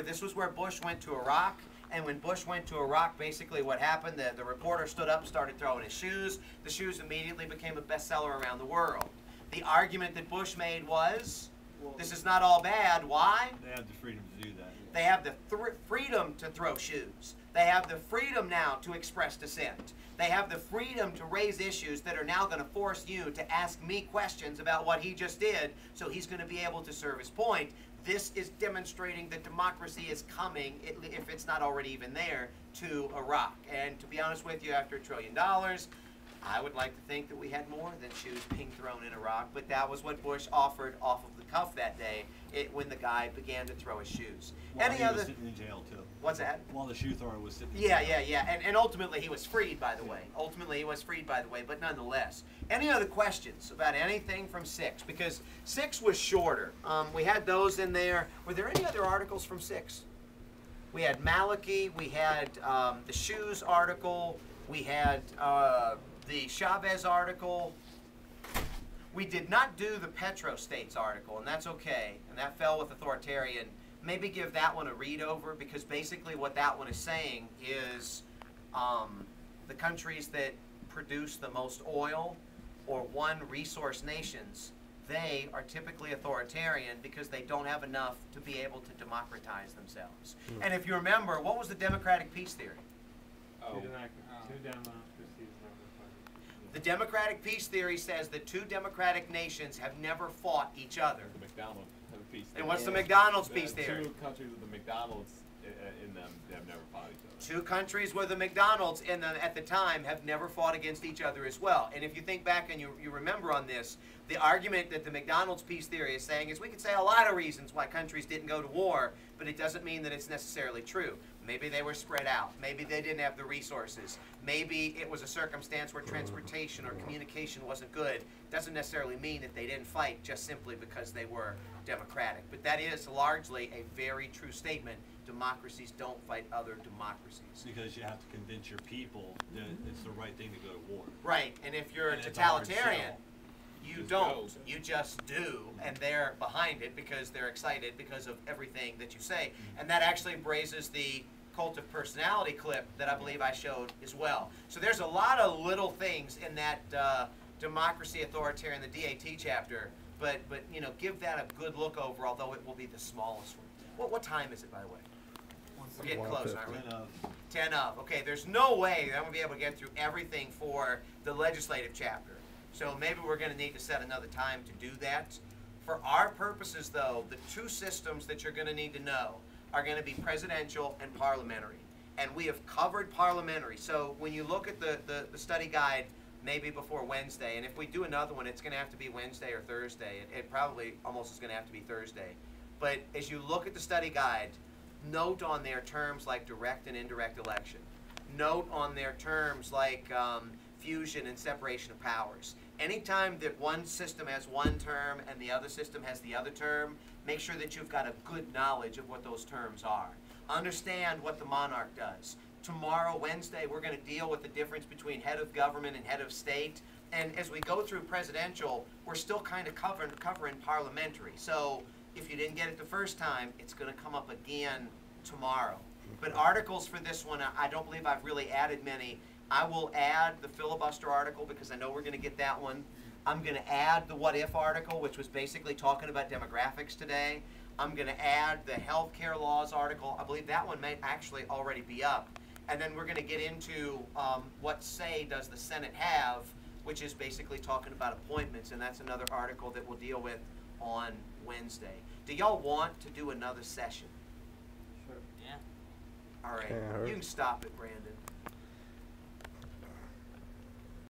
this was where Bush went to Iraq. And when Bush went to Iraq, basically what happened, the reporter stood up and started throwing his shoes. The shoes immediately became a bestseller around the world. The argument that Bush made was, this is not all bad. Why? They have the freedom to do that. They have the freedom to throw shoes. They have the freedom now to express dissent. They have the freedom to raise issues that are now going to force you to ask me questions about what he just did, so he's going to be able to serve his point. This is demonstrating that democracy is coming, if it's not already even there, to Iraq. And to be honest with you, after $1 trillion, I would like to think that we had more than shoes being thrown in Iraq, but that was what Bush offered off of the cuff that day when the guy began to throw his shoes. While he was sitting in jail, too. What's that? While the shoe thrower was sitting in jail. Yeah. And ultimately he was freed, by the way. Ultimately he was freed, by the way, but nonetheless. Any other questions about anything from 6? Because 6 was shorter. We had those in there. Were there any other articles from 6? We had Maliki. We had the shoes article. We had the Chavez article. We did not do the petrostates article, and that's okay. And that fell with authoritarian. Maybe give that one a read over, because basically what that one is saying is the countries that produce the most oil or one resource nations, they are typically authoritarian because they don't have enough to be able to democratize themselves. And if you remember, what was the democratic peace theory? The democratic peace theory says that 2 democratic nations have never fought each other. The McDonald's peace theory. And what's the McDonald's peace theory? 2 countries with the McDonald's in them, they have never fought each other. 2 countries with the McDonald's in them at the time have never fought against each other as well. And if you think back and you remember on this, the argument that the McDonald's peace theory is saying is we could say a lot of reasons why countries didn't go to war, but it doesn't mean that it's necessarily true. Maybe they were spread out. Maybe they didn't have the resources. Maybe it was a circumstance where transportation or communication wasn't good. Doesn't necessarily mean that they didn't fight just simply because they were democratic. But that is largely a very true statement. Democracies don't fight other democracies. Because you have to convince your people that it's the right thing to go to war. Right, and if you're a And it's a hard totalitarian, sell. you Just don't. goes. You just do, and they're behind it because they're excited because of everything that you say. And that actually raises the cult of personality clip that I believe I showed as well. So there's a lot of little things in that democracy, authoritarian, the DAT chapter, but you know, give that a good look over, although it will be the smallest one. What time is it, by the way? We're getting close, aren't we? 10 of. Okay, there's no way that I'm going to be able to get through everything for the legislative chapter. So maybe we're going to need to set another time to do that. For our purposes, though, the 2 systems that you're going to need to know are going to be presidential and parliamentary. And we have covered parliamentary. So when you look at the study guide, maybe before Wednesday, and if we do another one, it's going to have to be Wednesday or Thursday. It probably almost is going to have to be Thursday. But as you look at the study guide, note on their terms like direct and indirect election. Note on their terms like fusion and separation of powers. Anytime that one system has one term and the other system has the other term, make sure that you've got a good knowledge of what those terms are. Understand what the monarch does. Tomorrow, Wednesday, we're going to deal with the difference between head of government and head of state. And as we go through presidential, we're still kind of covering parliamentary. So if you didn't get it the first time, it's going to come up again tomorrow. But articles for this one, I don't believe I've really added many. I will add the filibuster article because I know we're going to get that one. I'm going to add the what if article, which was basically talking about demographics today. I'm going to add the healthcare laws article. I believe that one may actually already be up. And then we're going to get into what say does the Senate have, which is basically talking about appointments, and that's another article that we'll deal with on Wednesday. Do y'all want to do another session? Sure. Yeah. All right. Yeah, I heard. You can stop it, Brandon.